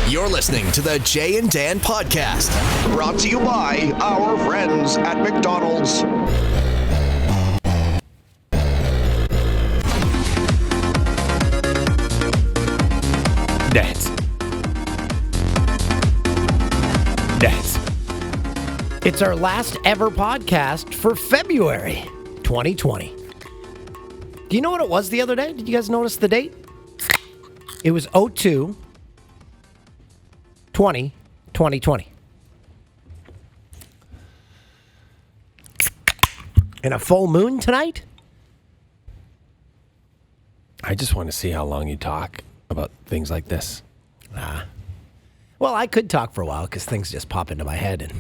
You're listening to the Jay and Dan podcast, brought to you by our friends at McDonald's. Dance. It's our last ever podcast for February 2020. Do you know what it was the other day? Did you guys notice the date? It was 02/20/2020. And a full moon tonight? I just want to see how long you talk about things like this. Well, I could talk for a while because things just pop into my head and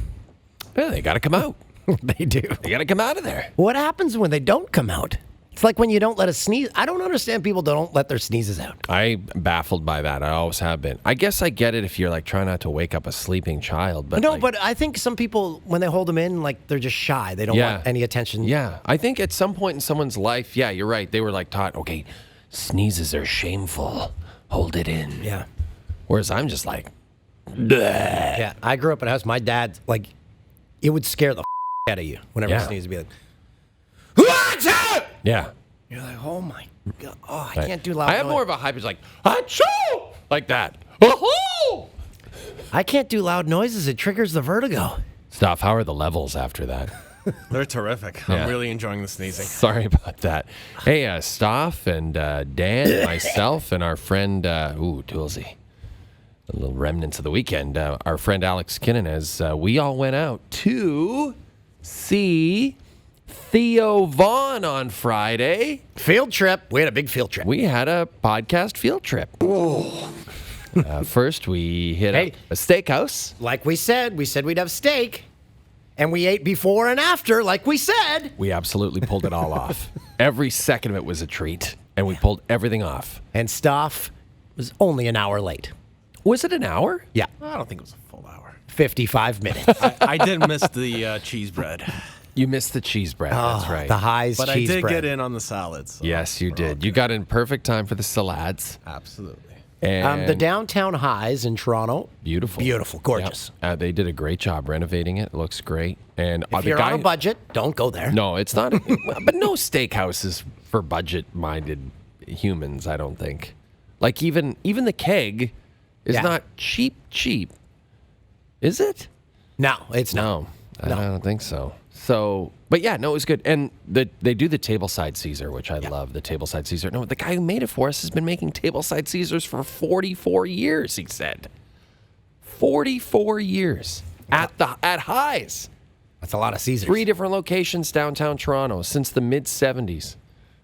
Yeah, they got to come out. they do. They got to come out of there. What happens when they don't come out? It's like when you don't let a sneeze. I don't understand people that don't let their sneezes out. I'm baffled by that. I always have been. I guess I get it if you're like trying not to wake up a sleeping child. But No, like, but I think some people, when they hold them in, like they're just shy. They don't want any attention. Yeah, I think at some point in someone's life, yeah, you're right. They were like taught, okay, sneezes are shameful. Hold it in. Yeah. Whereas I'm just like, Yeah. I grew up in a house. My dad, like, it would scare the out of you whenever he sneezed. He'd be like, "Achoo!" yeah. You're like, oh my God. Oh, I can't do loud I have noise. more of a hype. It's like, achoo! Like that. Oh! I can't do loud noises. It triggers the vertigo. Stuff, how are the levels after that? They're terrific. Yeah. I'm really enjoying the sneezing. Sorry about that. Hey, Staff and Dan, myself, and our friend, Toolsy. A little remnants of the weekend. Our friend Alex Kinnan, as we all went out to see Theo Vaughn on Friday. Field trip. We had a big field trip. We had a podcast field trip. First, we hit up a steakhouse. Like we said we'd have steak. And we ate before and after, like we said. We absolutely pulled it all off. Every second of it was a treat, and we pulled everything off. And Staff was only an hour late. Was it an hour? Yeah. I don't think it was a full hour. 55 minutes. I did miss the cheese bread. You missed the cheese bread. That's right. The High's But cheese I did bread. get in on the salads. So Yes, you we're all did. You good. got in perfect time for the salads. Absolutely. And The downtown High's in Toronto. beautiful. Beautiful. Gorgeous. Yep. They did a great job renovating it. It looks great. And If the you're guy, on a budget, don't go there. No, it's not. But no steakhouse is for budget-minded humans, I don't think. Like even the keg is Yeah. not cheap. Is it? No, it's not. No, I don't think so. So, but yeah, no, it was good. And they do the tableside Caesar, which I love, the tableside Caesar. No, the guy who made it for us has been making tableside Caesars for 44 years, he said. 44 years at High's. That's a lot of Caesars. 3 different locations downtown Toronto since the mid-70s.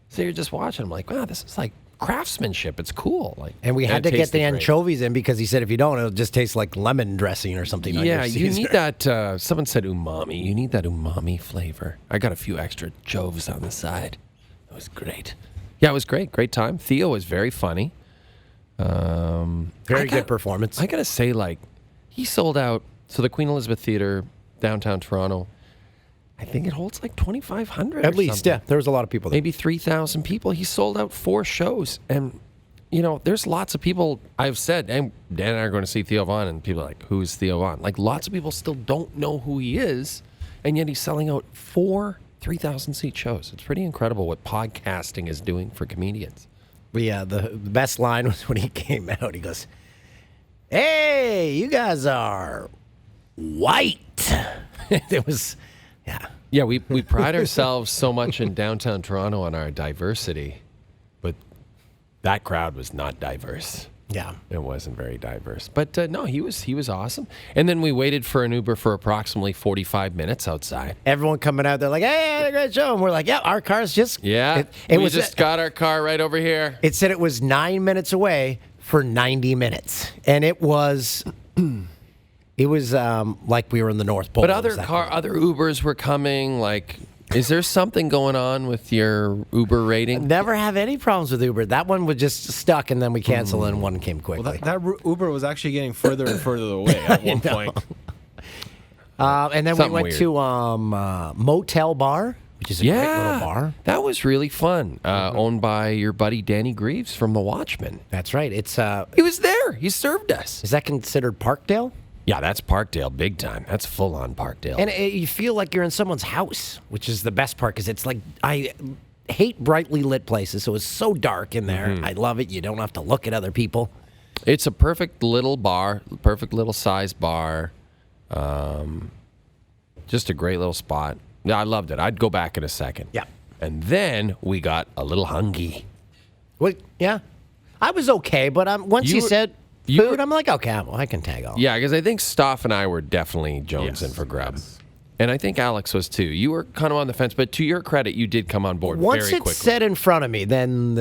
So you're just watching. I'm like, wow, this is like craftsmanship. It's cool. Like, And we had to it get the tasted great. anchovies in because he said if you don't, it'll just taste like lemon dressing or something. on your Yeah, you Caesar. need that. Someone said umami. You need that umami flavor. I got a few extra choves on the side. It was great. Yeah, it was great. Great time. Theo was very funny. Very good performance. I gotta say, like, he sold out. So the Queen Elizabeth Theatre, downtown Toronto, I think it holds like 2,500. At least, yeah. There was a lot of people there. Maybe 3,000 people. He sold out 4 shows. And, you know, there's lots of people I've said, and Dan and I are going to see Theo Vaughn, and people are like, who's Theo Vaughn? Like, lots of people still don't know who he is, and yet he's selling out 4 3,000-seat shows. It's pretty incredible what podcasting is doing for comedians. Yeah, the best line was when he came out. He goes, "Hey, you guys are white." It was, yeah. Yeah, we pride ourselves so much in downtown Toronto on our diversity, but that crowd was not diverse. Yeah. It wasn't very diverse. But no, he was awesome. And then we waited for an Uber for approximately 45 minutes outside. Everyone coming out there like, "Hey, I had a great show." And we're like, "Yeah, our car's just..." Yeah, It we was just got our car right over here. It said it was 9 minutes away for 90 minutes. And it was... It was like we were in the North Pole. But It was that cold. other Ubers were coming. Like, is there something going on with your Uber rating? Never have any problems with Uber. That one was just stuck, and then we canceled, and one came quickly. That Uber was actually getting further and further away at one point. And then Something we went weird. to Motel Bar, which is a great little bar. That was really fun. Owned by your buddy Danny Greaves from The Watchmen. That's right. It's He was there. He served us. is that considered Parkdale? Yeah, that's Parkdale, big time. That's full-on Parkdale. And you feel like you're in someone's house, which is the best part because it's like I hate brightly lit places, so it's so dark in there. I love it. You don't have to look at other people. It's a perfect little bar, perfect little size bar. Just a great little spot. Yeah, I loved it. I'd go back in a second. Yeah. And then we got a little hungry. Well, yeah, I was okay, but once you said you food, were- I'm like, okay, well, I can tag on. Yeah, because I think Stoff and I were definitely jonesing for grub. And I think Alex was too. You were kind of on the fence, but to your credit, you did come on board Once very it's quickly. set in front of me, then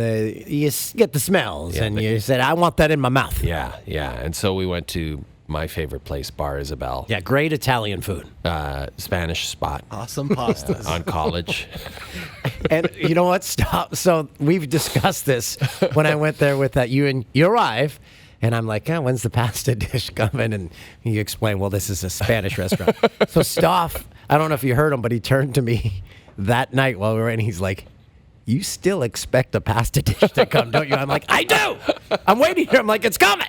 you get the smells, and you said, I want that in my mouth. Yeah. And so we went to my favorite place, Bar Isabel. Yeah, great Italian food. Spanish spot Awesome pastas. on College. And you know what? Stop. So we've discussed this when I went there with you, and you arrive, and I'm like, when's the pasta dish coming? And you explain, well, this is a Spanish restaurant. So Stoff, I don't know if you heard him, but he turned to me that night while we were in, he's like, you still expect a pasta dish to come, don't you? I'm like, I do. I'm waiting here. I'm like, it's coming.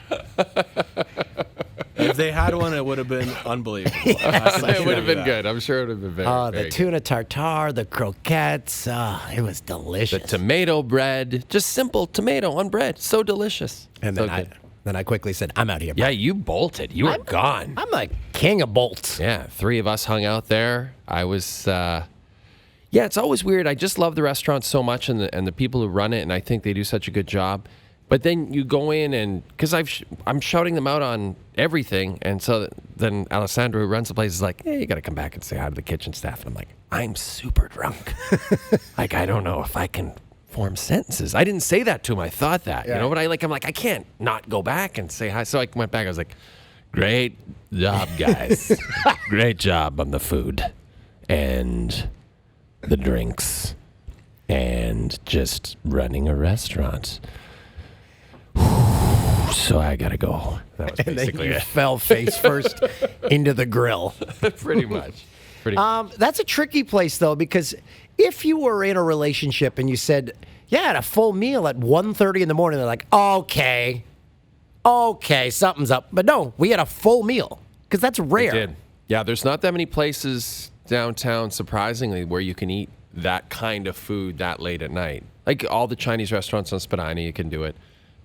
If they had one, it would have been unbelievable. It would have been good. I'm sure it would have been very, Oh, very the good. tuna tartare, the croquettes. It was delicious. Tomato bread. Just simple tomato on bread. So delicious. And so then I quickly said, I'm out of here. Yeah, you bolted. You were gone. I'm like king of bolts. Yeah, 3 of us hung out there. I was, yeah, it's always weird. I just love the restaurant so much and the people who run it, and I think they do such a good job. But then you go in and, because I'm shouting them out on everything, and so then Alessandro, who runs the place, is like, hey, you got to come back and say hi to the kitchen staff. And I'm like, I'm super drunk. Like, I don't know if I can form sentences. I didn't say that to him. I thought that, you know, but I'm like, I can't not go back and say hi. So I went back. I was like, great job, guys. Great job on the food and the drinks and just running a restaurant. So I gotta go. That was And then basically you it. fell face first into the grill. Pretty much. That's a tricky place, though, because if you were in a relationship and you said, yeah, I had a full meal at 1:30 in the morning, they're like, okay, something's up. But no, we had a full meal because that's rare. Did. Yeah, there's not that many places downtown, surprisingly, where you can eat that kind of food that late at night. Like all the Chinese restaurants on Spadina, you can do it.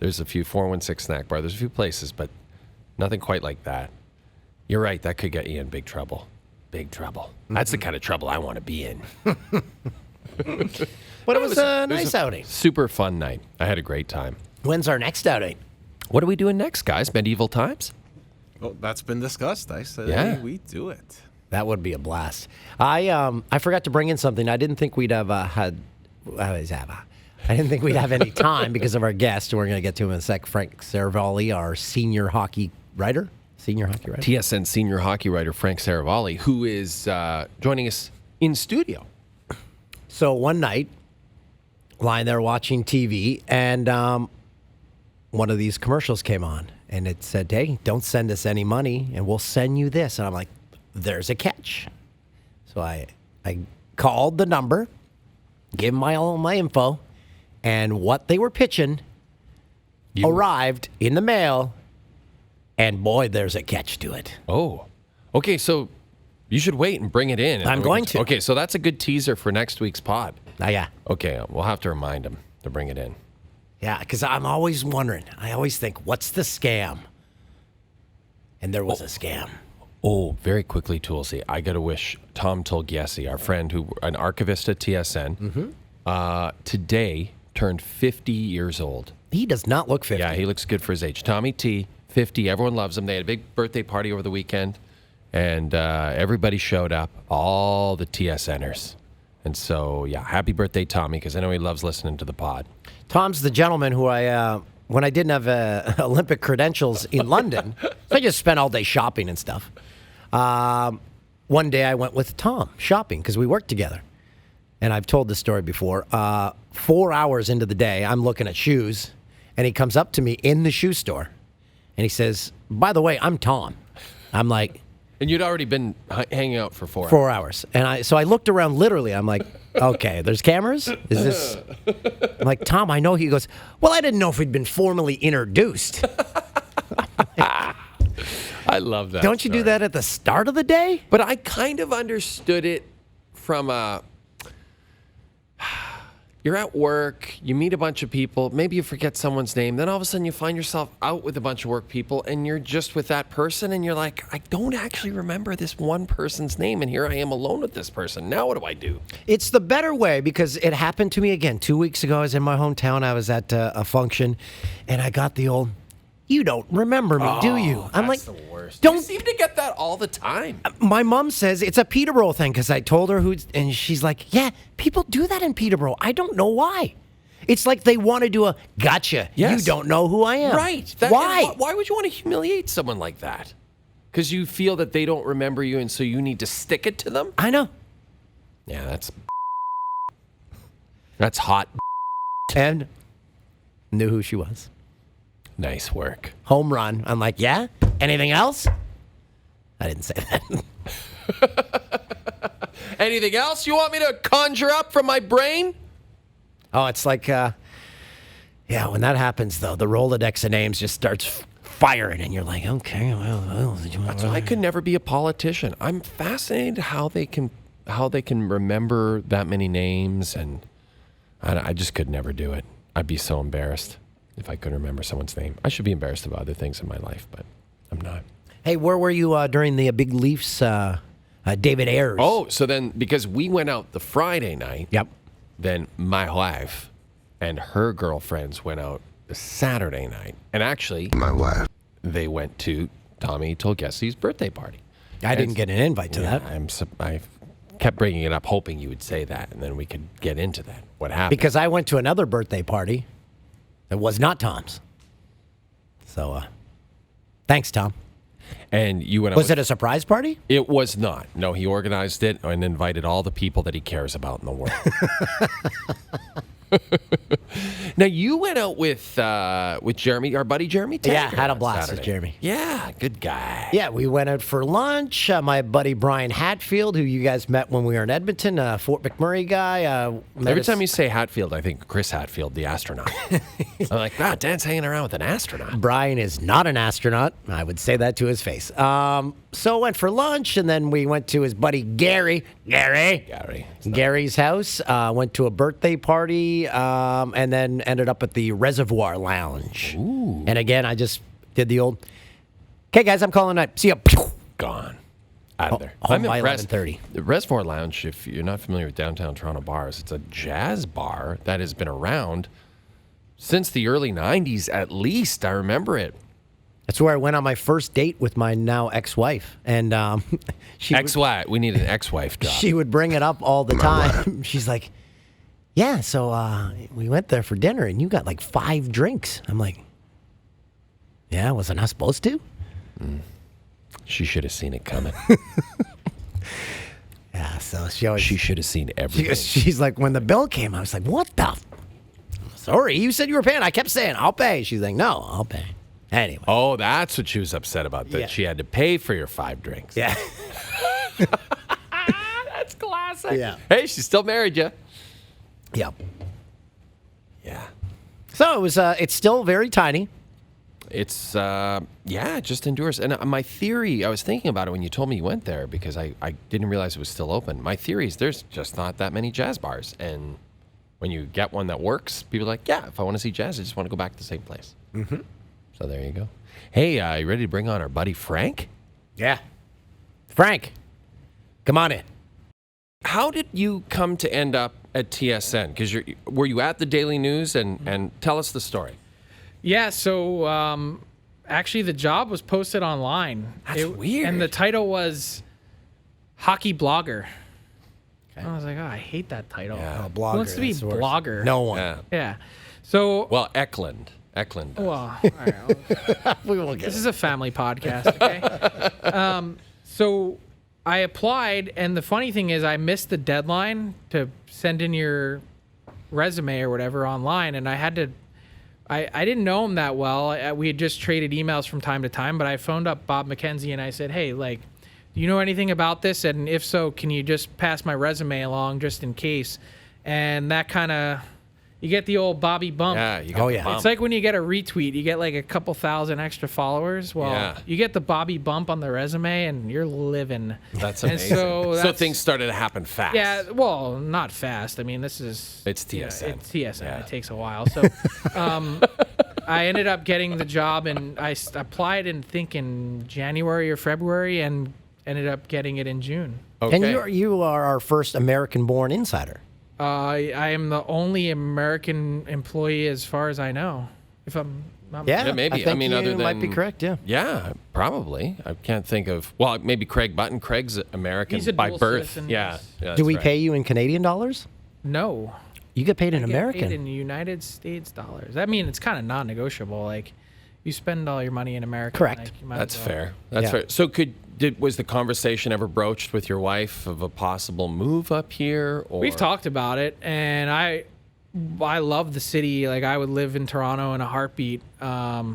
There's a few 416 snack bar. There's a few places, but nothing quite like that. You're right. That could get you in big trouble. Big trouble. That's the kind of trouble I want to be in. But it was a nice outing. Super fun night. I had a great time. When's our next outing? What are we doing next, guys? Medieval times? Well, that's been discussed. I said, Yeah. hey, we do it. That would be a blast. I forgot to bring in something. I didn't think we'd have I didn't think we'd have any time because of our guest. We're going to get to him in a sec. Frank Seravalli, our senior hockey writer. TSN senior hockey writer Frank Seravalli, who is joining us in studio. So one night, lying there watching TV, and one of these commercials came on, and it said, hey, don't send us any money, and we'll send you this. And I'm like, there's a catch. So I called the number, gave them all my info, and what they were pitching arrived in the mail, and boy, there's a catch to it. Oh, okay. So you should wait and bring it in. I'm going to. Okay, so that's a good teaser for next week's pod. Yeah. Okay, we'll have to remind him to bring it in. Yeah, because I'm always wondering. I always think, what's the scam? And there was a scam. Oh, very quickly, Toolsy. I got to wish Tom Tolgiesi, our friend, an archivist at TSN, today turned 50 years old. He does not look 50. Yeah, he looks good for his age. Tommy T, 50. Everyone loves him. They had a big birthday party over the weekend, and everybody showed up, all the TSNers. And so, yeah, happy birthday, Tommy, because I know he loves listening to the pod. Tom's the gentleman who when I didn't have Olympic credentials in London, so I just spent all day shopping and stuff. One day I went with Tom shopping because we worked together. And I've told this story before. 4 hours into the day, I'm looking at shoes, and he comes up to me in the shoe store, and he says, by the way, I'm Tom. I'm like, And you'd already been hanging out for 4 hours. 4 hours. And so I looked around literally. I'm like, okay, there's cameras? Is this? I'm like, Tom, I know. He goes, well, I didn't know if we'd been formally introduced. I love that. Don't you do that at the start of the day? But I kind of understood it from you're at work, you meet a bunch of people, maybe you forget someone's name, then all of a sudden you find yourself out with a bunch of work people and you're just with that person and you're like, I don't actually remember this one person's name and here I am alone with this person. Now what do I do? It's the better way because it happened to me again. 2 weeks ago, I was in my hometown. I was at a function and I got the old, you don't remember me, do you? I'm like, the worst. don't. You seem to get that all the time. My mom says it's a Peterborough thing because I told her and she's like, yeah, people do that in Peterborough. I don't know why. It's like they want to do a gotcha. Yes. You don't know who I am. Right. Why? Why would you want to humiliate someone like that? Because you feel that they don't remember you and so you need to stick it to them? I know. Yeah, that's hot. And knew who she was. Nice work. Home run. I'm like, yeah? Anything else? I didn't say that. Anything else you want me to conjure up from my brain? Oh, it's like, yeah, when that happens, though, the Rolodex of names just starts firing, and you're like, okay, well. That's why I could never be a politician. I'm fascinated how they can remember that many names, and I just could never do it. I'd be so embarrassed if I couldn't remember someone's name. I should be embarrassed about other things in my life, but I'm not. Hey, where were you during the big Leafs, David Ayres? Oh, so then, because we went out the Friday night, Yep. then my wife and her girlfriends went out the Saturday night. And actually, My wife. they went to Tommy Tolgesi's birthday party. I didn't get an invite to that. I kept bringing it up, hoping you would say that, and then we could get into that. What happened? Because I went to another birthday party that was not Tom's. So, thanks, Tom. And you went out. Was it a surprise party? It was not. No, he organized it and invited all the people that he cares about in the world. Now, you went out with Jeremy, our buddy Jeremy Taylor. Yeah, had a on blast with Saturday. Jeremy. Yeah, good guy. Yeah, we went out for lunch. My buddy Brian Hatfield, who you guys met when we were in Edmonton, Fort McMurray guy. Every time you say Hatfield, I think Chris Hatfield, the astronaut. I'm like, wow, Dan's hanging around with an astronaut. Brian is not an astronaut. I would say that to his face. So went for lunch, and then we went to his buddy Gary's house. Went to a birthday party, and then ended up at the Reservoir Lounge. Ooh. And again, I just did the old, okay, guys, I'm calling it. See ya. Gone. Out of there. Home by impressed. 11:30. The Reservoir Lounge, if you're not familiar with downtown Toronto bars, it's a jazz bar that has been around since the early 90s at least. I remember it. That's where I went on my first date with my now ex-wife. And Ex-wife. We need an ex-wife job. she would bring it up all the time. She's like, yeah, so we went there for dinner, and you got like 5 drinks. I'm like, yeah, wasn't I supposed to? She should have seen it coming. Yeah, so she always... She should have seen everything. She's like, when the bill came, I was like, what the... Sorry, you said you were paying. I kept saying, I'll pay. She's like, no, I'll pay. Anyway. Oh, that's what she was upset about, that Yeah. she had to pay for your 5 drinks. Yeah. That's classic. Yeah. Hey, she still married you. Yep. Yeah. So it was. It's still very tiny. It's, it just endures. And my theory, I was thinking about it when you told me you went there because I didn't realize it was still open. My theory is there's just not that many jazz bars. And when you get one that works, people are like, yeah, if I want to see jazz, I just want to go back to the same place. Mm-hmm. So there you go. Hey, you ready to bring on our buddy Frank? Yeah. Frank, come on in. How did you come to end up at TSN? Because were you at the Daily News? And tell us the story. Yeah, so actually the job was posted online. That's weird. And the title was Hockey Blogger. Okay. I was like, oh, I hate that title. Yeah. Blogger. Who wants to be that's the worst. blogger? No one. Yeah. Yeah. So, Well, Eklund does. well, all right, We will get this is a family podcast, okay? So I applied, and the funny thing is I missed the deadline to send in your resume or whatever online, and I had to... I didn't know him that well. We had just traded emails from time to time, but I phoned up Bob McKenzie and I said, hey, like, do you know anything about this? And if so, can you just pass my resume along just in case? And that kind of, you get the old Bobby bump. Yeah, you got the bump. It's like when you get a retweet, you get like a couple thousand extra followers. Well, you get the Bobby bump on the resume, and you're living. That's And amazing. so Things started to happen fast. Yeah, well, not fast. I mean, this is... It's TSN. It's TSN. Yeah. It takes a while. So I ended up getting the job, and I applied in January or February, and ended up getting it in June. Okay. And you are our first American-born insider. I am the only American employee as far as I know. If I'm not Yeah, maybe. I think mean, you other than might be correct. Yeah. Yeah, probably. I can't think of. Well, maybe Craig Button. Craig's American He's a by dual birth. citizen, Yeah. yes. Do we pay you in Canadian dollars? No. You get paid in I get American. paid in United States dollars. I mean, it's kind of non-negotiable. Like, you spend all your money in America. Correct. Like, you might That's as well. fair. That's Yeah. fair. So, was the conversation ever broached with your wife of a possible move up here? Or We've talked about it, and I love the city. Like, I would live in Toronto in a heartbeat. The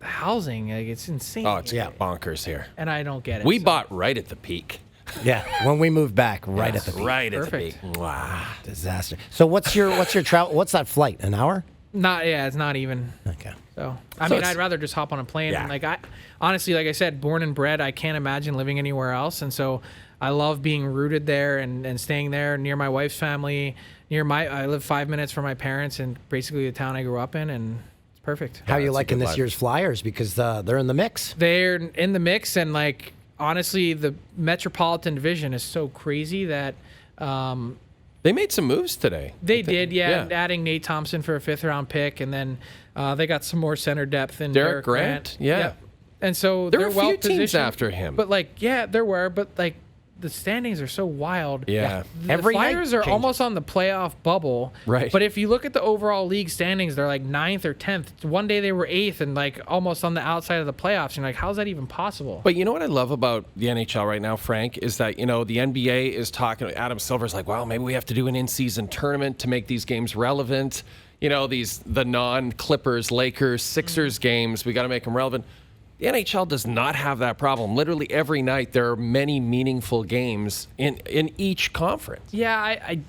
housing, like, it's insane. Oh, it's Yeah. bonkers here. And I don't get it. We so- bought right at the peak. Yeah, when we moved back, right at the peak. Right Perfect. at the peak. Wow. Disaster. So what's your travel? What's that flight? An hour? it's not even. Okay. So So I'd it's- rather just hop on a plane. Yeah. And like, I honestly, like I said, born and bred, I can't imagine living anywhere else. And so I love being rooted there and staying there near my wife's family. I live 5 minutes from my parents and basically the town I grew up in, and it's perfect. How are you that's a liking good this life. year's Flyers? Because they're in the mix. They're in the mix, and like, honestly, the Metropolitan Division is so crazy that They made some moves today. they did, adding Nate Thompson for a 5th-round pick, and then they got some more center depth in Derek Derek Grant? Yeah. And so There were they're a well few teams positioned. after him. But like, yeah, there were, but like, the standings are so wild. Yeah. The Every night Flyers are changes. almost on the playoff bubble. Right. But if you look at the overall league standings, they're like 9th or 10th. One day they were 8th and like almost on the outside of the playoffs. And you're like, how's that even possible? But you know what I love about the NHL right now, Frank, is that, the NBA is talking. Adam Silver's like, well, maybe we have to do an in-season tournament to make these games relevant. The non-Clippers, Lakers, Sixers games, we got to make them relevant. The NHL does not have that problem. Literally every night there are many meaningful games in each conference. Yeah, I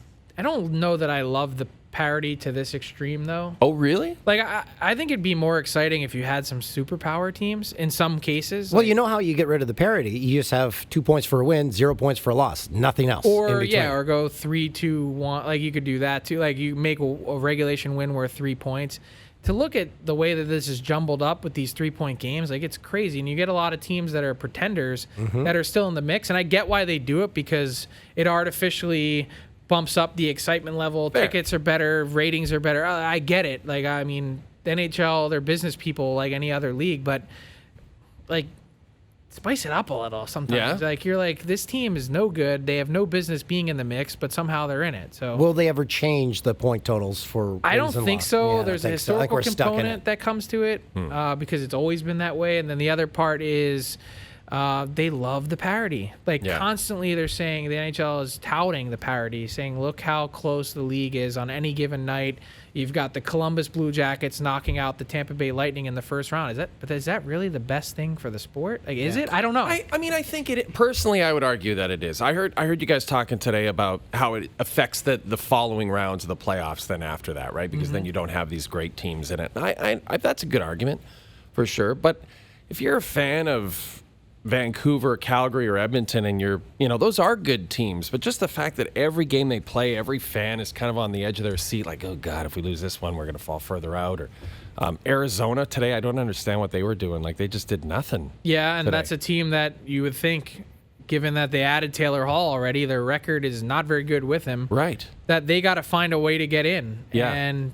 don't know that I love the parity to this extreme though. Oh, really? Like, I think it'd be more exciting if you had some superpower teams in some cases. Well, like, you know how you get rid of the parity? You just have 2 points for a win, 0 points for a loss, nothing else. in or between. or go 3-2-1. Like, you could do that too. Like, you make a regulation win worth 3 points. To look at the way that this is jumbled up with these 3-point games, like, it's crazy. And you get a lot of teams that are pretenders that are still in the mix. And I get why they do it, because it artificially bumps up the excitement level. Fair. Tickets are better, ratings are better. I get it. Like, I mean, the NHL, they're business people like any other league, but like, spice it up a little sometimes. Yeah. Like, you're like, this team is no good. They have no business being in the mix, but somehow they're in it. So Will they ever change the point totals for I wins don't and think loss? so. Yeah, I There's a think so. I think historical we're stuck in component it. that comes to it because it's always been that way. And then the other part is they love the parity. Like, Yeah. constantly they're saying, the NHL is touting the parity, saying, look how close the league is on any given night. You've got the Columbus Blue Jackets knocking out the Tampa Bay Lightning in the first round. Is that really the best thing for the sport? Like, is it? I don't know. I mean, I think it. Personally, I would argue that it is. I heard you guys talking today about how it affects the following rounds of the playoffs. Then after that, right? Because then you don't have these great teams in it. I that's a good argument, for sure. But if you're a fan of Vancouver, Calgary, or Edmonton, and those are good teams, but just the fact that every game they play, every fan is kind of on the edge of their seat, like, oh God, if we lose this one, we're going to fall further out. Or Arizona today, I don't understand what they were doing. Like, they just did nothing. Yeah, and today. that's a team that you would think, given that they added Taylor Hall already, their record is not very good with him. Right. That they got to find a way to get in. Yeah. And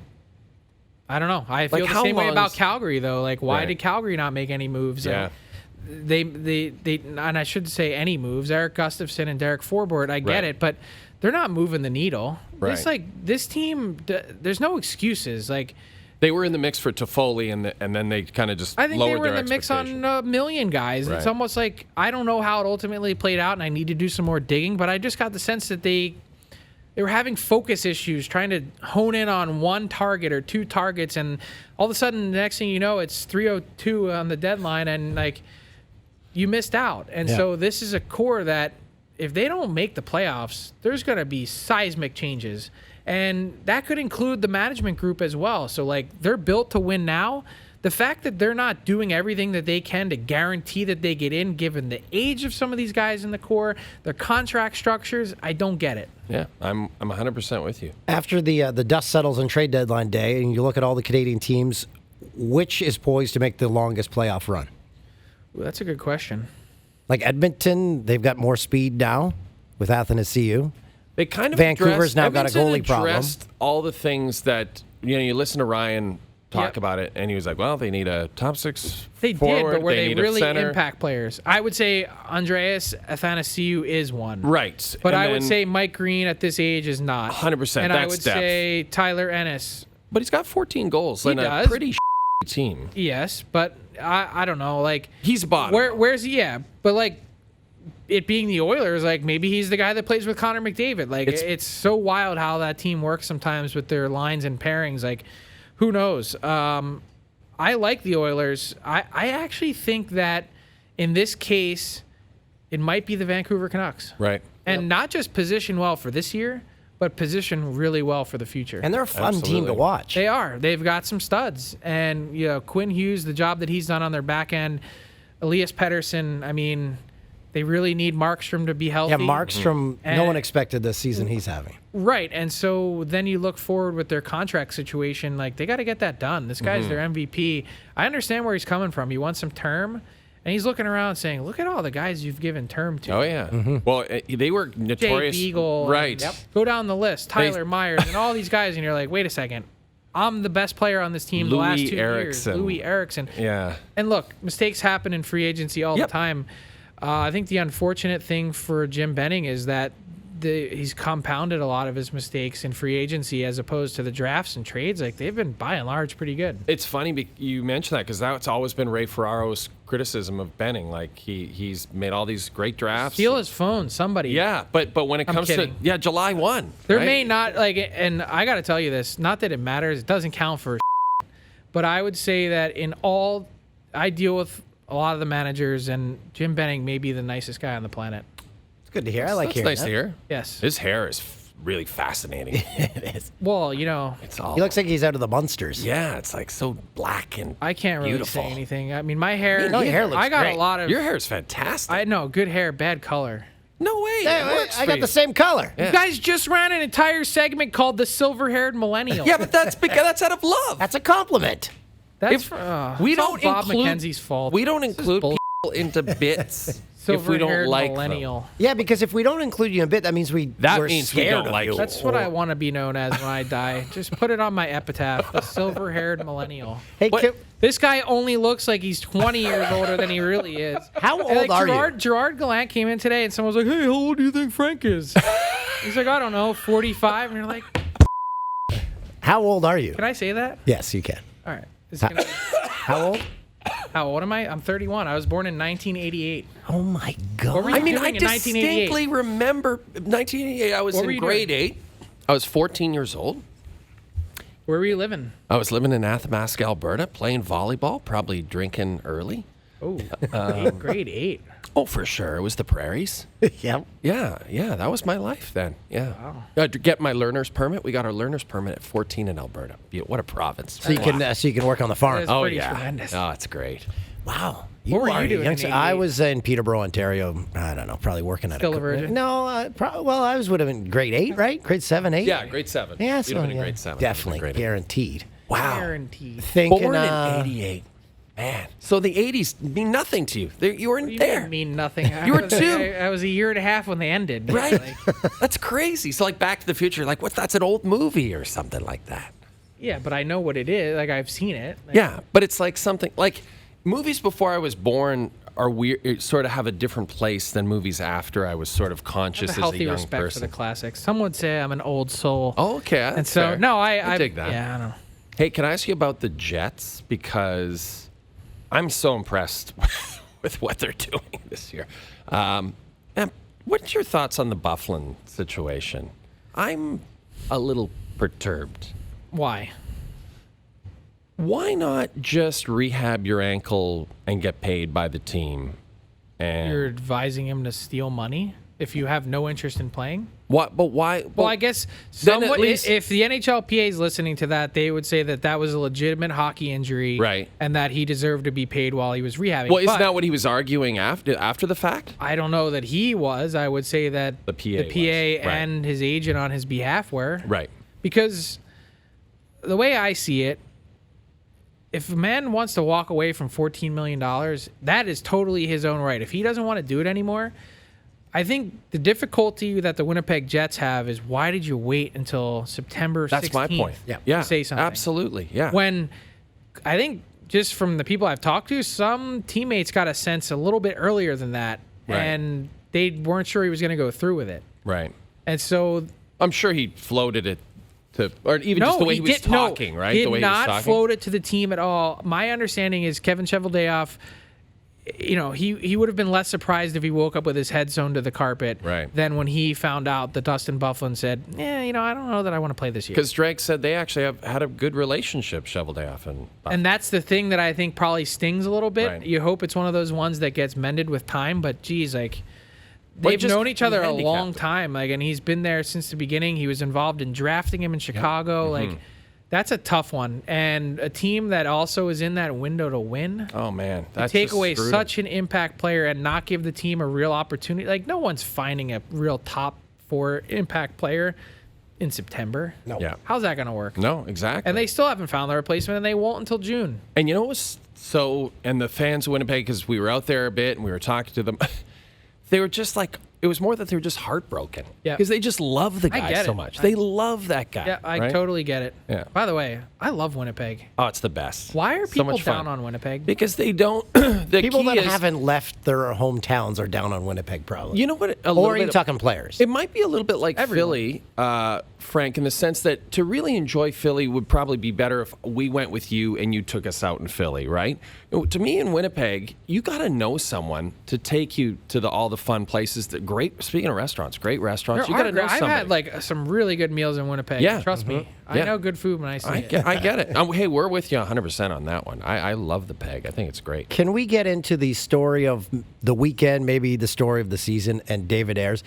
I don't know. I feel Like, the how same way long about is- Calgary, though. Like, why Right. did Calgary not make any moves? Yeah. They and I shouldn't say any moves. Eric Gustafson and Derek Forbort, I get Right. it, but they're not moving the needle. It's Right. like, this team, there's no excuses. Like, They were in the mix for Toffoli, and then they kind of just I think lowered they were in their the mix expectation. on a million guys. It's Right. almost like, I don't know how it ultimately played out, and I need to do some more digging, but I just got the sense that they were having focus issues, trying to hone in on one target or two targets, and all of a sudden, the next thing you know, it's 3:02 on the deadline, and like, you missed out. And so this is a core that if they don't make the playoffs, there's going to be seismic changes. And that could include the management group as well. So, like, they're built to win now. The fact that they're not doing everything that they can to guarantee that they get in, given the age of some of these guys in the core, their contract structures, I don't get it. Yeah, I'm 100% with you. After the dust settles on trade deadline day, and you look at all the Canadian teams, which is poised to make the longest playoff run? Ooh, that's a good question. Like Edmonton, they've got more speed now with Athanasiou. They kind of Vancouver's now got a Edmonton goalie problem. addressed all the things that, you listen to Ryan talk about it, and he was like, well, they need a top six They forward, did, but were they need a really center. impact players? I would say Andreas Athanasiou is one. Right. But And I would then- say Mike Green at this age is not. 100%, And I that's would depth. say Tyler Ennis, But he's got 14 goals He in a does. pretty team. yes, but I don't know. Like, He's bottom. where's he? Yeah, but like it being the Oilers, like maybe he's the guy that plays with Connor McDavid. Like it's so wild how that team works sometimes with their lines and pairings. Like, who knows? I like the Oilers. I actually think that in this case, it might be the Vancouver Canucks. Right. And not just position well for this year, but position really well for the future. And they're a fun team Absolutely. to watch. They are. They've got some studs. And, Quinn Hughes, the job that he's done on their back end, Elias Pettersson, I mean, they really need Markstrom to be healthy. Yeah, Markstrom, no And- one expected the season he's having. Right. And so then you look forward with their contract situation. Like, they got to get that done. This guy's their MVP. I understand where he's coming from. He wants some term. And he's looking around saying, look at all the guys you've given term to. Oh, yeah. Well, they were Jay notorious. Beagle. Right. Go down the list. Tyler Myers and all these guys. And you're like, wait a second. I'm the best player on this team the last 2 years. Eriksson. Louis Eriksson. Yeah. And look, mistakes happen in free agency all Yep. the time. I think the unfortunate thing for Jim Benning is that he's compounded a lot of his mistakes in free agency as opposed to the drafts and trades. Like, they've been by and large pretty good. It's funny you mention that because that's always been Ray Ferraro's criticism of Benning. Like, he's made all these great drafts. Steal his phone, somebody. Yeah, but when it comes to kidding. July 1. There right? may not, like, and I got to tell you this, not that it matters, it doesn't count for but I would say that I deal with a lot of the managers, and Jim Benning may be the nicest guy on the planet. It's good to hear. I like That's hearing nice that. to hear. Yes. His hair is really fascinating. It is. Well, It's all He looks like he's out of the Munsters. yeah, it's like so black and I can't really beautiful. say anything. I mean, my hair, No, your hair looks I got great. a lot of, Your hair is fantastic. I know, good hair, bad color. no way. Hey, it works I for got you. the same color. Yeah. You guys just ran an entire segment called the silver-haired millennial. Yeah, but that's because that's out of love. That's a compliment. That's If we it's all don't Bob include McKenzie's fault. We don't This is include bull- people into bits if we silver-haired don't like them. millennial. Yeah, because if we don't include you in a bit, that means we're means we scared don't of like you. you. That's what I want to be known as when I die. Just put it on my epitaph, the silver-haired millennial. Hey, What- Kim, This guy only looks like he's 20 years older than he really is. how And, old are you? Gerard Gallant came in today, and someone was like, hey, how old do you think Frank is? He's like, I don't know, 45. And you're like, How old are you? can I say that? Yes, you can. All right. This is gonna, How old? how old am I? I'm 31. I was born in 1988. Oh my God. What were you I mean, I doing in 1988? distinctly remember 1988. I was What were in you grade doing? 8. I was 14 years old. Where were you living? I was living in Athabasca, Alberta, playing volleyball, probably drinking early. Oh, grade 8. Oh, for sure. It was the prairies. Yep. Yeah, that was my life then. Yeah. To get my learner's permit. We got our learner's permit at 14 in Alberta. What a province. So you can work on the farm. That's Oh, pretty yeah. tremendous. Oh, it's great. Wow. What were you are a doing in youngster. I 88? was in Peterborough, Ontario. I don't know, probably working at Still a a virgin? No, well, I would have been grade 8, right? Grade 7, 8. Yeah, grade 7. Yeah, You'd so have been in yeah, grade 7. definitely Grade 8. guaranteed. Wow. Guaranteed. Thinking, Born in 88. Man. So the 80s mean nothing to you. You weren't You there. didn't mean nothing. You were 2. I was a year and a half when they ended. Right. Like, That's crazy. So like Back to the Future, like that's an old movie or something like that. yeah, but I know what it is. Like, I've seen it. Like, Yeah, but it's like something like movies before I was born are weird, sort of have a different place than movies after I was sort of I conscious have a as a healthy young respect person. for the classics. Some would say I'm an old soul. Oh, okay. and That's so fair. no, I dig that. Yeah, I don't know. Hey, can I ask you about the Jets? Because I'm so impressed with what they're doing this year. And what's your thoughts on the Byfuglien situation? I'm a little perturbed. Why? Why not just rehab your ankle and get paid by the team And You're advising him to steal money if you have no interest in playing? what? But why? Well, I guess then at somewhat, least- if the NHLPA is listening to that, they would say that that was a legitimate hockey injury, Right. and that he deserved to be paid while he was rehabbing. Well, isn't But that what he was arguing after the fact? I don't know that he was. I would say that The PA was. Right. and his agent on his behalf were. Right. Because the way I see it, if a man wants to walk away from $14 million, that is totally his own right. If he doesn't want to do it anymore, I think the difficulty that the Winnipeg Jets have is why did you wait until September 16th That's my point. Yeah. Yeah. to say something? Absolutely. Yeah. When I think just from the people I've talked to, some teammates got a sense a little bit earlier than that, Right. and they weren't sure he was going to go through with it. right. And so I'm sure he floated it to, or even just the way he was talking, right? He the way did he was not talking. float it to the team at all. My understanding is Kevin Cheveldayoff, he would have been less surprised if he woke up with his head sewn to the carpet Right. than when he found out that Dustin Byfuglien said, I don't know that I want to play this year. Because Drake said they actually have had a good relationship, Cheveldayoff and And that's the thing that I think probably stings a little bit. Right. You hope it's one of those ones that gets mended with time, but geez, like Well, they've just known each other a handicapped long him. time. Like, and he's been there since the beginning. He was involved in drafting him in Chicago. Mm-hmm. Like, that's a tough one. And a team that also is in that window to win. Oh man, that's Take just away screwed such him. an impact player and not give the team a real opportunity. Like, no one's finding a real top 4 impact player in September. No. Yeah. How's that going to work? No, exactly. And they still haven't found their replacement, and they won't until June. And you know what was so, and the fans of Winnipeg, because we were out there a bit and we were talking to them, they were just like, it was more that they were just heartbroken. Yeah. Because they just love the I guy get so it. much. They love that guy. Yeah, I right? totally get it. Yeah. By the way, I love Winnipeg. Oh, it's the best. Why are So people much fun. down on Winnipeg? Because they don't. The People key that is, haven't left their hometowns are down on Winnipeg, probably. You know what? or are you talking players? It might be a little bit like Everyone. Philly, Frank, in the sense that to really enjoy Philly would probably be better if we went with you and you took us out in Philly, right? To me, in Winnipeg, you got to know someone to take you to all the fun places. That great. Speaking of restaurants, great restaurants. You got to know I've somebody. had like some really good meals in Winnipeg. Yeah. Trust me. I Yeah. know good food when I see it. I get it. Hey, we're with you 100% on that one. I love the Peg. I think it's great. Can we get into the story of the weekend, maybe the story of the season, and David Ayres?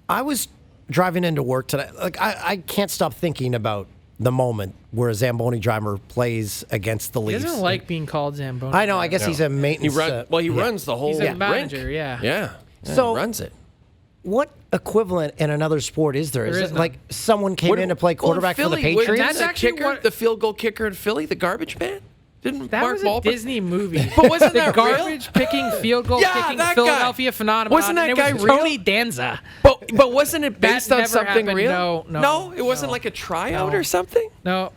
I was driving into work today. Like I can't stop thinking about the moment where a Zamboni driver plays against the He Leafs. doesn't like being called Zamboni. I know. I guess he's a He maintenance. runs the whole He's a rink. manager, yeah. Yeah. So- he runs it. What equivalent in another sport is there? Is There it is none. like someone came in to play quarterback for the Patriots? That's That's actually kicker, what- the field goal kicker in Philly, the garbage man. Didn't That Mark was a Wahlberg? Disney movie. But wasn't the that real? garbage picking, field goal Yeah, kicking that guy. Philadelphia phenomenon? Wasn't that and guy it was real? Tony Danza. But wasn't it based on never something happened. real? No, it wasn't no, like a tryout no. or something. No,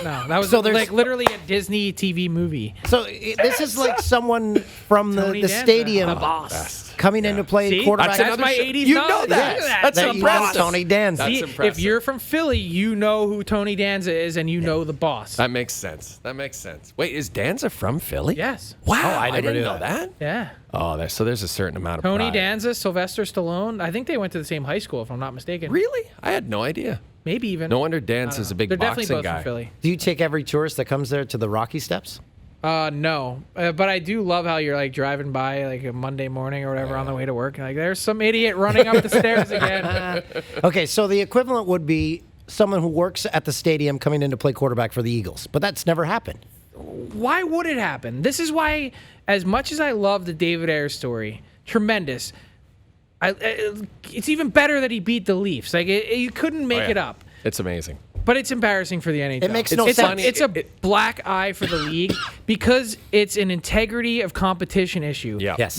that was So there's- like literally a Disney TV movie. So this is like someone from Tony the Danza, stadium the boss. coming in to play See? quarterback. That's another my show. 80s You knowledge. know that. Look at That's that you know impressive. Tony Danza. That's See, impressive. if you're from Philly, you know who Tony Danza is, and you know the boss. That makes sense. That makes sense. Wait, is Danza from Philly? Yes. Wow, Oh, I I, never didn't knew know that. Yeah. Oh, so there's a certain amount of Tony pride. Danza, Sylvester Stallone. I think they went to the same high school, if I'm not mistaken. Really? I had no idea. Maybe even. No wonder Danza's a big They're definitely boxing both guy. from Philly. Do you take every tourist that comes there to the Rocky Steps? No, but I do love how you're like driving by like a Monday morning or whatever on the way to work, and like there's some idiot running up the stairs again. Okay, so the equivalent would be someone who works at the stadium coming in to play quarterback for the Eagles, but that's never happened. Why would it happen? This is why, as much as I love the David Ayres story, tremendous. It's even better that he beat the Leafs. Like you couldn't make Oh, yeah. it up. It's amazing. But it's embarrassing for the NHL. It makes no it's sense. It's a black eye for the league because it's an integrity of competition issue. Yeah. Yes.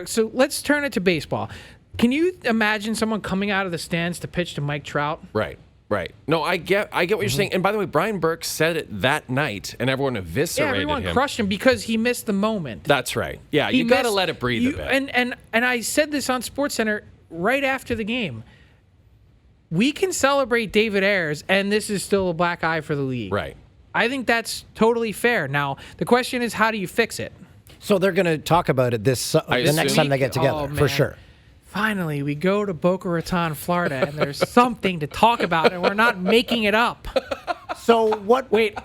So let's turn it to baseball. Can you imagine someone coming out of the stands to pitch to Mike Trout? Right. Right. No, I get what you're saying. And by the way, Brian Burke said it that night, and everyone Yeah, eviscerated everyone him. crushed him because he missed the moment. That's right. Yeah, He you got to missed- let it breathe a bit. And I said this on SportsCenter right after the game. We can celebrate David Ayres, and this is still a black eye for the league. Right. I think that's totally fair. Now, the question is, how do you fix it? So they're going to talk about it the next assume- time they get together, Oh, for man. sure. Finally, we go to Boca Raton, Florida, and there's something to talk about, and we're not making it up. So what? Wait,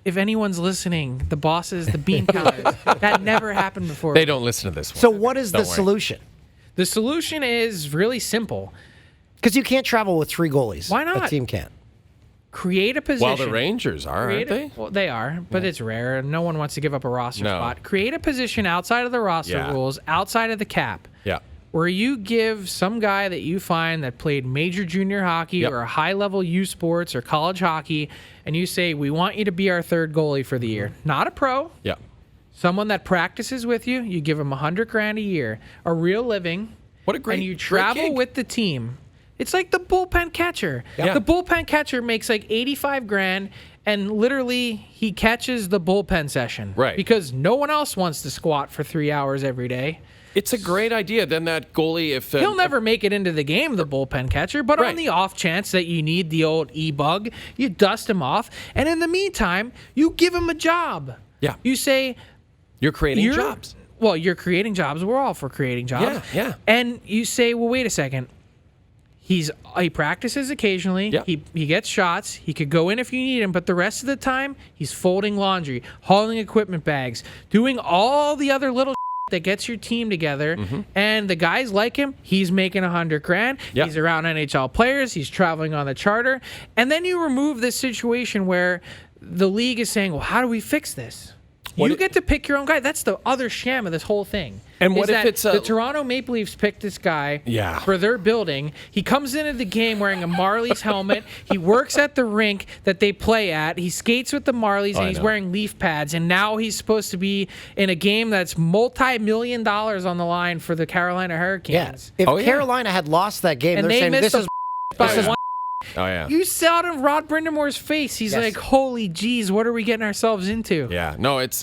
if anyone's listening, the bosses, the bean counters, that never happened before. They don't listen to this one. So what is the Don't worry. solution? The solution is really simple. Because you can't travel with 3 goalies. Why not? A team can't. Create a position. Well, the Rangers are, aren't they? Well, they are, but it's rare. No one wants to give up a roster No. spot. Create a position outside of the roster Yeah. rules, outside of the cap, Yeah. where you give some guy that you find that played major junior hockey Yep. or high-level U sports or college hockey, and you say, we want you to be our third goalie for the year. Not a pro. Yeah. Someone that practices with you. You give him $100,000 a year, a real living. What a great And you great travel gig. with the team. It's like the bullpen catcher. Yeah. The bullpen catcher makes like $85,000, and literally he catches the bullpen session. Right. Because no one else wants to squat for 3 hours every day. It's a great idea. Then that goalie, if He'll never make it into the game, the bullpen catcher, but Right. on the off chance that you need the old e-bug, you dust him off, and in the meantime, you give him a job. Yeah. You say, you're creating jobs. Well, you're creating jobs. We're all for creating jobs. Yeah, yeah. And you say, well, wait a second. He practices occasionally. Yep. He gets shots. He could go in if you need him, but the rest of the time, he's folding laundry, hauling equipment bags, doing all the other little that gets your team together. And the guys like him. He's making $100,000. Yep. He's around NHL players. He's traveling on the charter. And then you remove this situation where the league is saying, well, how do we fix this? You get to pick your own guy. That's the other sham of this whole thing. And what is if that it's the Toronto Maple Leafs picked this guy Yeah. for their building. He comes into the game wearing a Marlies helmet. He works at the rink that they play at. He skates with the Marlies, and I he's know. wearing Leaf pads. And now he's supposed to be in a game that's multi-million dollars on the line for the Carolina Hurricanes. If Oh, yeah. Carolina had lost that game, And they're they saying missed this the is by this is- one. Oh, yeah. You saw it in Rod Brindamore's face. He's Yes. like, holy jeez, what are we getting ourselves into? Yeah. No, it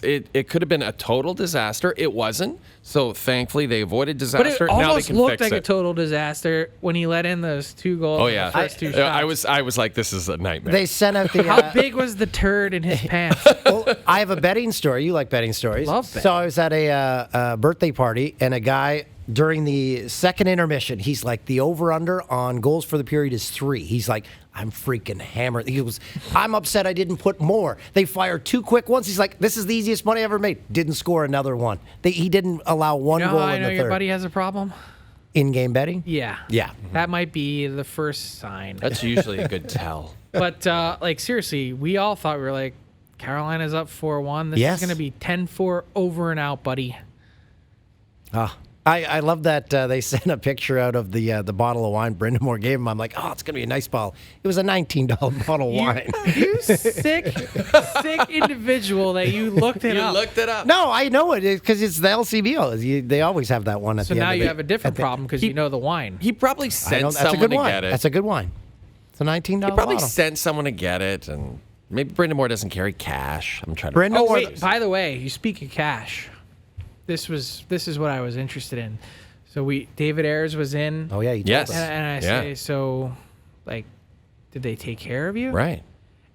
could have been a total disaster. It wasn't. So thankfully they avoided But disaster. it Now they almost can looked fix like it. a total disaster when he let in those 2 goals. Oh in yeah. the first 2 shots. I was like, this is a nightmare. They sent out the. How big was the turd in his pants? Well, I have a betting story. You like betting stories. Love betting. So I was at a birthday party, and a guy during the second intermission, he's like, the over-under on goals for the period is 3. He's like, I'm freaking hammered. He goes, I'm upset I didn't put more. They fired 2 quick ones. He's like, this is the easiest money I ever made. Didn't score another one. He didn't allow one You know goal how I in know the your third. buddy has a problem? In-game betting? Yeah. Yeah. That might be the first sign. That's usually a good tell. But, like, seriously, we all thought we were like, Carolina's up 4-1. This Yes. is going to be 10-4 over and out, buddy. I love that they sent a picture out of the bottle of wine Brindamore gave him. I'm like, oh, it's going to be a nice bottle. It was a $19 bottle of wine. You sick individual that you looked it up. it up. No, I know it because it's the LCBO. They always have that one at So the end now of you it. have a different problem because you know the wine. He probably I sent know, that's a someone good to wine. get it. That's a good wine. It's a $19 He probably bottle. sent someone to get it, and maybe Brendan Moore doesn't carry cash. I'm trying to. Brenda Oh, Moore- wait, by the way, you speak of cash. This is what I was interested in. So David Ayres was in. Oh yeah, you told Yes. us. And I Yeah. say, so, like, did they take care of you? Right.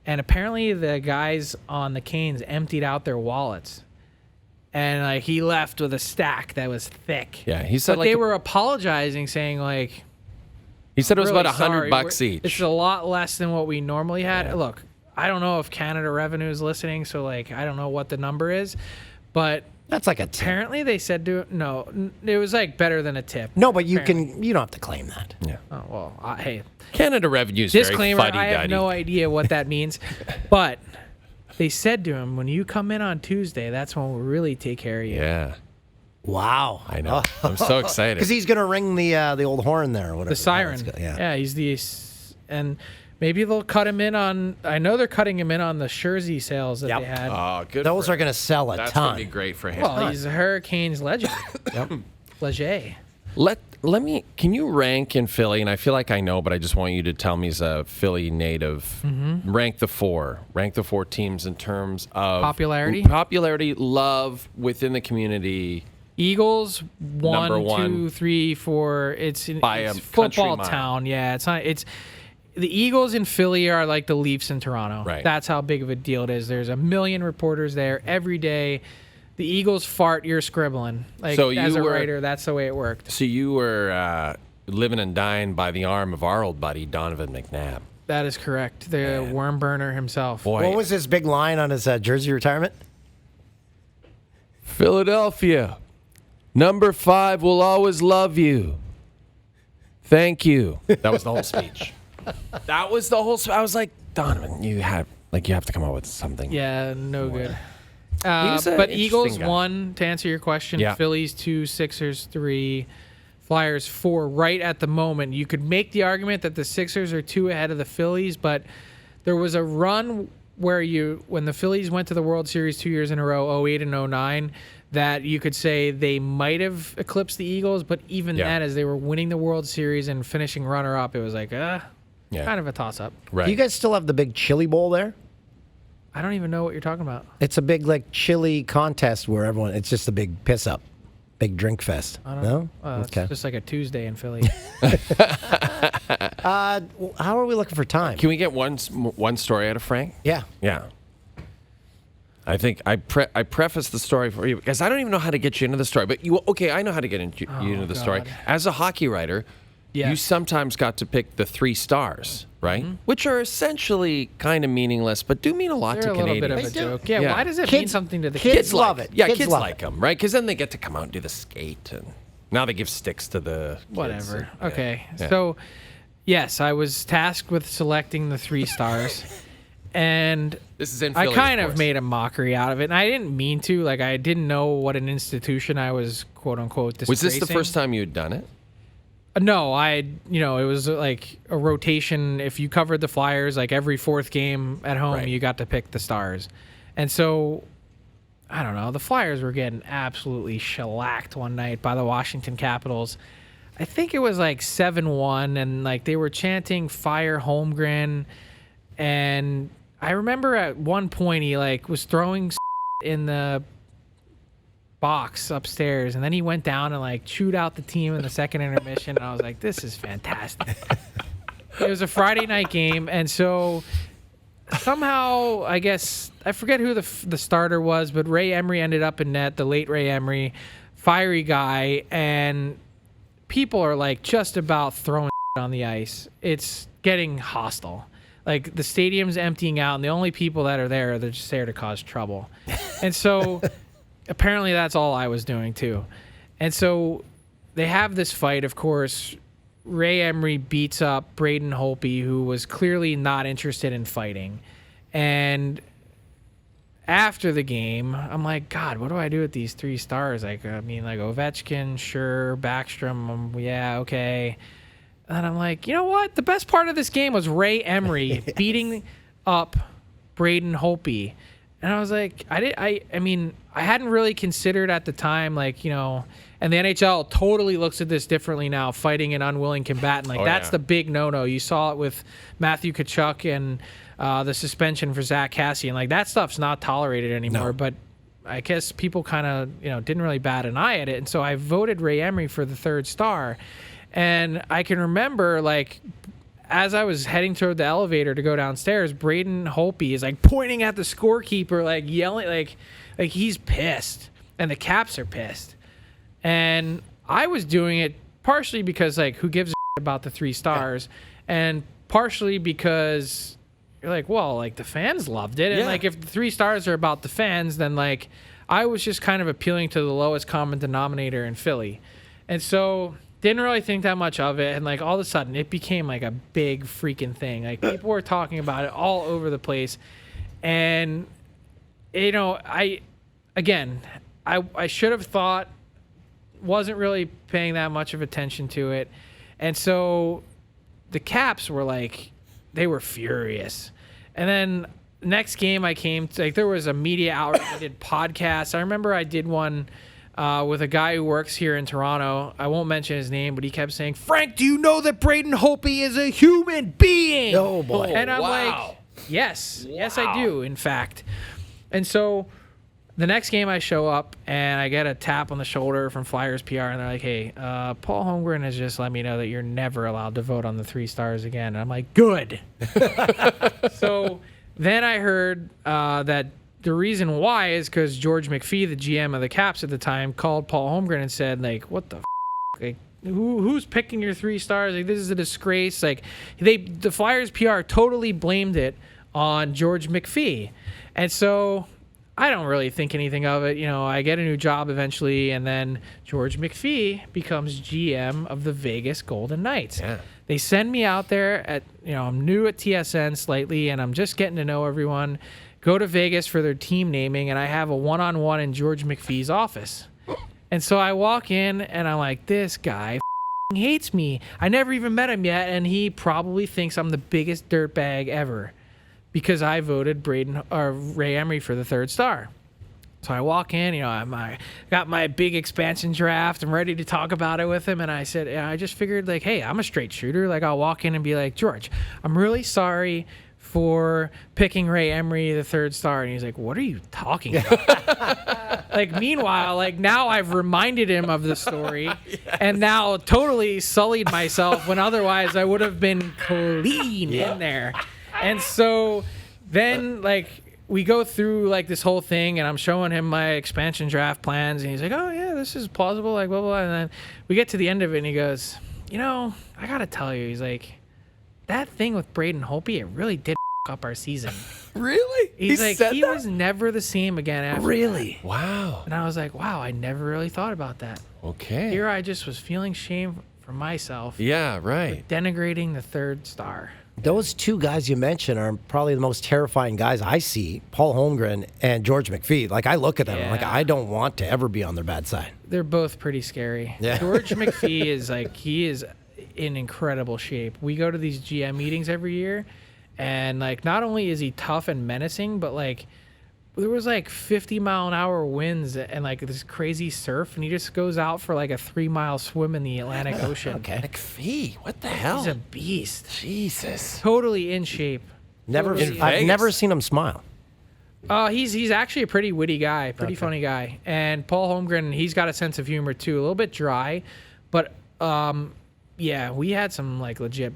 And apparently the guys on the Canes emptied out their wallets. And, like, he left with a stack that was thick. Yeah, he said But like they were apologizing, saying, like, he said it was really about sorry. $100 This each. is a lot less than what we normally had. Yeah. Look, I don't know if Canada Revenue is listening, so, like, I don't know what the number is. But That's like a tip. apparently they said it was, like, better than a tip. No, but you Apparently. you don't have to claim that. Yeah. Oh, well, hey, Canada Revenue is very disclaimer, I have fuddy-duddy. no idea what that means. But they said to him, when you come in on Tuesday, that's when we'll really take care of you. Yeah, Wow, I know. I'm so excited. because he's gonna ring the old horn there or whatever. The siren. Yeah. He's the... And maybe they'll cut him in on... I know they're cutting him in on the jersey sales that Yep. they had. Oh, good. Those for are gonna sell a That's ton. gonna be great for him. Well, he's a Hurricanes legend. Yep. Leger. Let me. Can you rank in Philly? And I feel like I know, but I just want you to tell me as a Philly native. Mm-hmm. Rank the four teams in terms of Popularity? love within the community. Eagles, Number 1, one. 2, 3, 4. It's By a country football mile. town. Yeah, it's not. It's the Eagles in Philly are like the Leafs in Toronto. Right. That's how big of a deal it is. There's a million reporters there every day. The Eagles fart, you're scribbling. Like, So as you a were- writer, that's the way it worked. So you were living and dying by the arm of our old buddy Donovan McNabb. That is correct. The worm burner himself. Boy, What was his big line on his jersey retirement? Philadelphia, number 5 will always love you. Thank you. That was the whole speech. That was the whole. I was like, Donovan, you have to come up with something. Yeah, no good. He's an But interesting Eagles guy. 1, to answer your question. Yeah. Phillies 2, Sixers 3, Flyers 4. Right at the moment, you could make the argument that the Sixers are 2 ahead of the Phillies, but there was a run where when the Phillies went to the World Series 2 years in a row, 08 and 09, that you could say they might have eclipsed the Eagles, but even then, as they were winning the World Series and finishing runner-up, it was like, kind of a toss-up. Right. Do you guys still have the big chili bowl there? I don't even know what you're talking about. It's a big chili contest where it's just a big piss up, big drink fest. I don't No? know. It's just like a Tuesday in Philly. How are we looking for time? Can we get one story out of Frank? Yeah. Yeah. I think I preface the story for you because I don't even know how to get you into the story. But I know how to get you into the story. God. As a hockey writer, you sometimes got to pick the 3 stars, right? Which are essentially kind of meaningless, but do mean a lot They're to a little Canadians. bit of a joke. Yeah. Why does it mean something to the kids love it. Yeah, Kids kids love like it. them, right? Because then they get to come out and do the skate, and now they give sticks to the kids. Whatever. Yeah. Okay. Yeah. So, yes, I was tasked with selecting the 3 stars. And This is in I Philly, kind of of course. made a mockery out of it. And I didn't mean to. I didn't know what an institution I was, quote unquote, disgracing. Was this the first time you had done it? No, it was like a rotation. If you covered the Flyers, every 4th game at home, Right. you got to pick the stars. And so, I don't know, the Flyers were getting absolutely shellacked one night by the Washington Capitals. I think it was 7-1, and they were chanting "Fire Holmgren," and I remember at one point he was throwing in the box upstairs, and then he went down and chewed out the team in the second intermission, and I was like, this is fantastic. It was a Friday night game, and so somehow, I guess, I forget who the starter was, but Ray Emery ended up in net, the late Ray Emery, fiery guy, and people are just about throwing on the ice. It's getting hostile. The stadium's emptying out, and the only people that are there, they're just there to cause trouble. And so apparently that's all I was doing too. And so they have this fight, of course. Ray Emery beats up Braden Holtby, who was clearly not interested in fighting. And after the game, I'm like, God, what do I do with these 3 stars? Ovechkin, sure, Backstrom, yeah, okay. And I'm like, you know what? The best part of this game was Ray Emery beating up Braden Holtby. And I was like, I hadn't really considered at the time, and the NHL totally looks at this differently now, fighting an unwilling combatant. That's the big no-no. You saw it with Matthew Tkachuk and the suspension for Zach Kassian. That stuff's not tolerated anymore. No. But I guess people kind of, didn't really bat an eye at it. And so I voted Ray Emery for the 3rd star. And I can remember, as I was heading toward the elevator to go downstairs, Braden Holtby is pointing at the scorekeeper, yelling, he's pissed, and the Caps are pissed. And I was doing it partially because who gives a shit about the 3 stars, and partially because you're the fans loved it, and if the 3 stars are about the fans, then I was just kind of appealing to the lowest common denominator in Philly, and so. Didn't really think that much of it, and all of a sudden it became a big freaking thing. People were talking about it all over the place, and I should have thought, wasn't really paying that much of attention to it, and so the Caps were they were furious, and then next game I came to, there was a media outlet that did podcasts. I remember I did one. With a guy who works here in Toronto. I won't mention his name, but he kept saying, Frank, do you know that Braden Holtby is a human being? Oh, boy. And I'm like, yes, I do, in fact. And so the next game I show up, and I get a tap on the shoulder from Flyers PR, and they're like, hey, Paul Holmgren has just let me know that you're never allowed to vote on the 3 stars again. And I'm like, good. So then I heard that the reason why is because George McPhee, the GM of the Caps at the time, called Paul Holmgren and said, what the f***? who's picking your 3 stars? Like, this is a disgrace. Like, the Flyers PR totally blamed it on George McPhee. And so I don't really think anything of it. You know, I get a new job eventually, and then George McPhee becomes GM of the Vegas Golden Knights. Yeah. They send me out there at, I'm new at TSN slightly, and I'm just getting to know everyone. Go to Vegas for their team naming, and I have a one-on-one in George McPhee's office. And so I walk in, and I'm like, this guy hates me. I never even met him yet, and he probably thinks I'm the biggest dirtbag ever because I voted Ray Emery for the 3rd star. So I walk in, I got my big expansion draft. I'm ready to talk about it with him. And I said, I just figured, like, hey, I'm a straight shooter. Like, I'll walk in and be like, George, I'm really sorry for picking Ray Emery the 3rd star. And he's like, what are you talking about? Like, meanwhile, like, now I've reminded him of the story and now totally sullied myself when otherwise I would have been clean in there. And so then, like, we go through, like, this whole thing, and I'm showing him my expansion draft plans, and he's like, oh, yeah, this is plausible, like, blah, blah, blah. And then we get to the end of it, and he goes, I got to tell you, he's like, that thing with Braden Holtby, it really did up our season. Really? He's like, he was never the same again after Really? that. Wow. And I was like, wow, I never really thought about that. Okay. Here I just was feeling shame for myself. Yeah, right. Denigrating the 3rd star. Those 2 guys you mentioned are probably the most terrifying guys I see, Paul Holmgren and George McPhee. Like, I look at them, I'm like, I don't want to ever be on their bad side. They're both pretty scary. Yeah. George McPhee is like, he is in incredible shape. We go to these GM meetings every year, and like, not only is he tough and menacing, but like, there was like 50-mile-an-hour winds and like this crazy surf, and he just goes out for like a 3-mile swim in the Atlantic Ocean. Okay. McPhee, what the hell? He's a beast. Jesus. Totally in shape. Totally I've never seen him smile. He's actually a pretty witty guy, pretty funny guy. And Paul Holmgren, he's got a sense of humor too, a little bit dry, but yeah, we had some like legit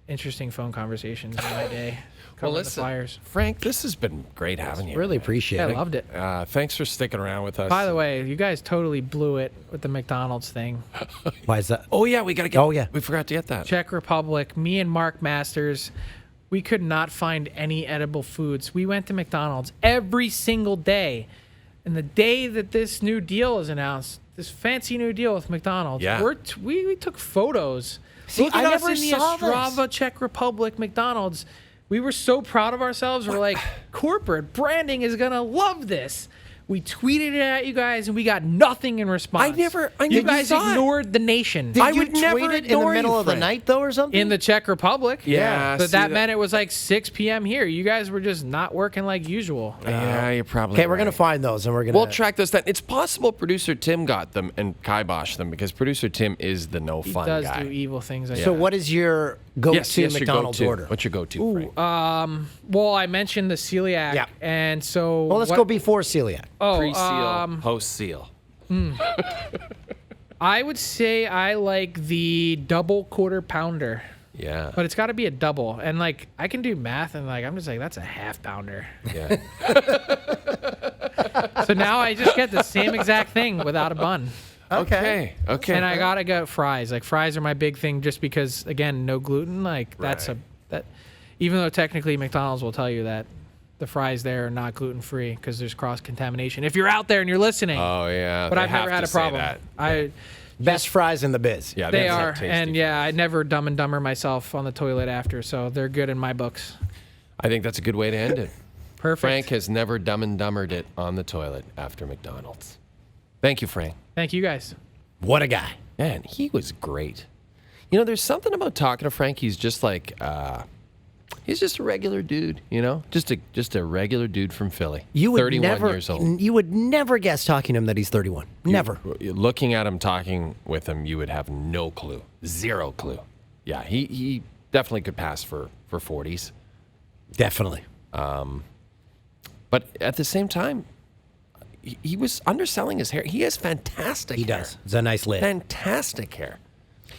interesting phone conversations in my day. Well, covering the listen, Flyers. Frank, this has been great having you. Really appreciate Yeah, I it. loved it. Thanks for sticking around with us. By the way, you guys totally blew it with the McDonald's thing. Why is that? Oh, yeah, we got to get. Oh, yeah. We forgot to get that. Czech Republic, me and Mark Masters, we could not find any edible foods. We went to McDonald's every single day. And the day that this new deal is announced, this fancy new deal with McDonald's, Yeah. we took photos. See, Look at I us never in the saw this. Ostrava, Czech Republic, McDonald's. We were so proud of ourselves. We're like, corporate branding is going to love this. We tweeted it at you guys, and we got nothing in response. You guys ignored the nation. Did I you would never tweet it in the ignore you, middle of the Frank. night, though, or something? In the Czech Republic? Yeah, But see that that- meant it was like 6 p.m. here. You guys were just not working like usual. Yeah, you're probably Okay, we're right. going to find those, and we're going to... We'll track those down. It's possible producer Tim got them and kiboshed them because producer Tim is the no He fun does guy. do evil things. I So guess. what is your go-to Yes, your McDonald's go-to. order? What's your go-to, Frank? Well, I mentioned the celiac. Yeah. And so... Well, let's go before celiac. Pre-seal, post-seal. I would say I like the double quarter pounder. Yeah. But it's got to be a double. And, like, I can do math, and, like, I'm just like, that's a half pounder. Yeah. So now I just get the same exact thing without a bun. Okay. And I got to go fries. Like, fries are my big thing just because, again, no gluten. Like, that's Right. even though technically McDonald's will tell you that the fries there are not gluten-free because there's cross-contamination. If you're out there and you're listening. Oh, yeah. But they I've never have had to a say problem. that. Best fries in the biz. Yeah, They have are, tasty and fries. yeah, I never Dumb and Dumber myself on the toilet after, so they're good in my books. I think that's a good way to end it. Perfect. Frank has never Dumb and Dumbered it on the toilet after McDonald's. Thank you, Frank. Thank you guys. What a guy. Man, he was great. You know, there's something about talking to Frank. He's just like, he's just a regular dude, you know? Just a regular dude from Philly. You would 31 never, years old. You would never guess talking to him that he's 31. Never. Looking at him, talking with him, you would have no clue. Zero clue. Yeah, he definitely could pass for 40s. Definitely. But at the same time, he was underselling his hair. He has fantastic He hair. does. It's a nice lid. Fantastic hair.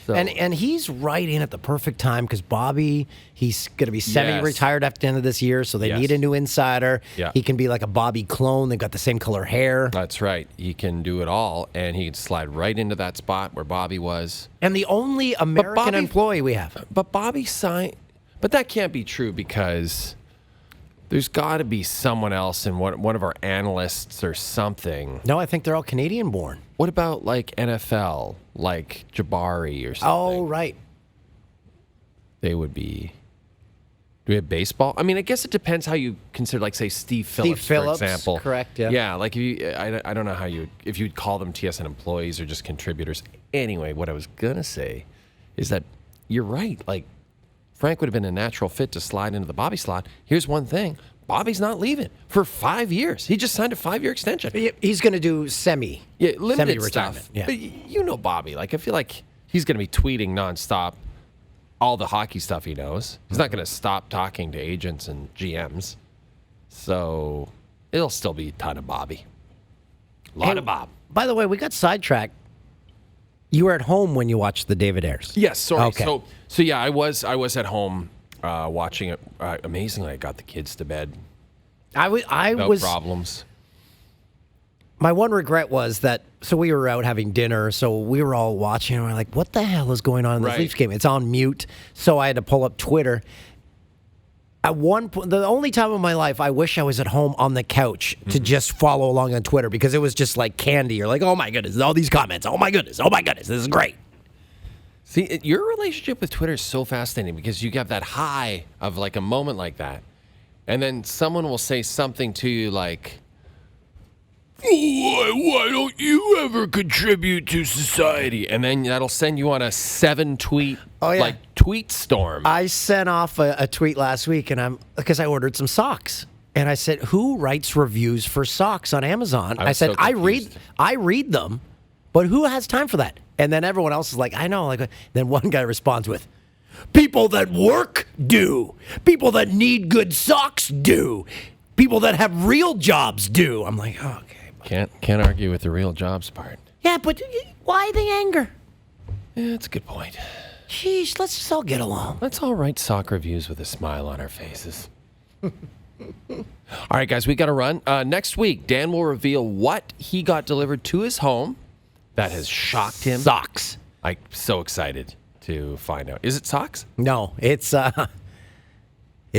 So, And he's right in at the perfect time because Bobby, he's going to be semi-retired at the end of this year, so they need a new insider. Yeah. He can be like a Bobby clone. They've got the same color hair. that's right. He can do it all, and he can slide right into that spot where Bobby was. And the only American Bobby- employee we have. But Bobby signed. But that can't be true because there's got to be someone else in one of our analysts or something. No, I think they're all Canadian-born. What about like NFL, like Jabari or something? Oh, right. They would be. Do we have baseball? I mean, I guess it depends how you consider, like, say, Steve Phillips, Phillips, for example. correct, yeah. Yeah, like, if you, I don't know how you, if you'd call them TSN employees or just contributors. Anyway, what I was going to say is that you're right. Like, Frank would have been a natural fit to slide into the Bobby slot. Here's one thing. Bobby's not leaving for 5 years. He just signed a 5-year extension. He's going to do Limited semi-retirement. stuff. Yeah. But you know Bobby. Like, I feel like he's going to be tweeting nonstop all the hockey stuff he knows. He's not going to stop talking to agents and GMs. So it'll still be a ton of Bobby. A lot of Bob. By the way, we got sidetracked. You were at home when you watched the David Ayres. Yes, sorry. Okay. So yeah, I was at home watching it. Amazingly, I got the kids to bed. I No was. problems. My one regret was that, so we were out having dinner, so we were all watching, and we're like, what the hell is going on in this Right. Leafs game? It's on mute, so I had to pull up Twitter. At one point, the only time in my life I wish I was at home on the couch to just follow along on Twitter because it was just like candy. You're like, oh my goodness, all these comments. Oh my goodness, this is great. See, your relationship with Twitter is so fascinating because you have that high of like a moment like that. And then someone will say something to you like, why don't you ever contribute to society? And then that'll send you on a 7-tweet like tweet storm. I sent off a tweet last week, and because I ordered some socks, and I said, "Who writes reviews for socks on Amazon?" I was said, so "I confused. read them, but who has time for that?" And then everyone else is like, "I know." Like, then one guy responds with, "People that work do. People that need good socks do. People that have real jobs do." I'm like, oh, okay. Can't argue with the real jobs part. Yeah, but why the anger? Yeah, that's a good point. Sheesh, let's just all get along. Let's all write sock reviews with a smile on our faces. All right, guys, we got to run. Next week, Dan will reveal what he got delivered to his home that has shocked him. Socks. I'm so excited to find out. Is it socks? No, it's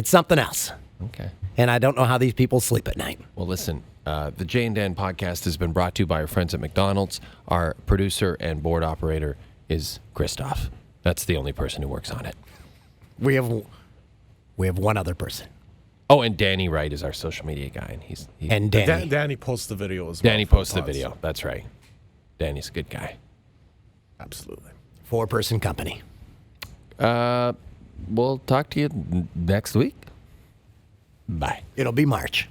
something else. Okay. And I don't know how these people sleep at night. Well, listen, the Jay and Dan podcast has been brought to you by our friends at McDonald's. Our producer and board operator is Christoph. That's the only person who works on it. We have one other person. Oh, and Danny Wright is our social media guy. And he's And Danny. Danny posts the video as well. Danny for the posts the pods. video. That's right. Danny's a good guy. Absolutely. 4-person company. We'll talk to you next week. Bye. It'll be March.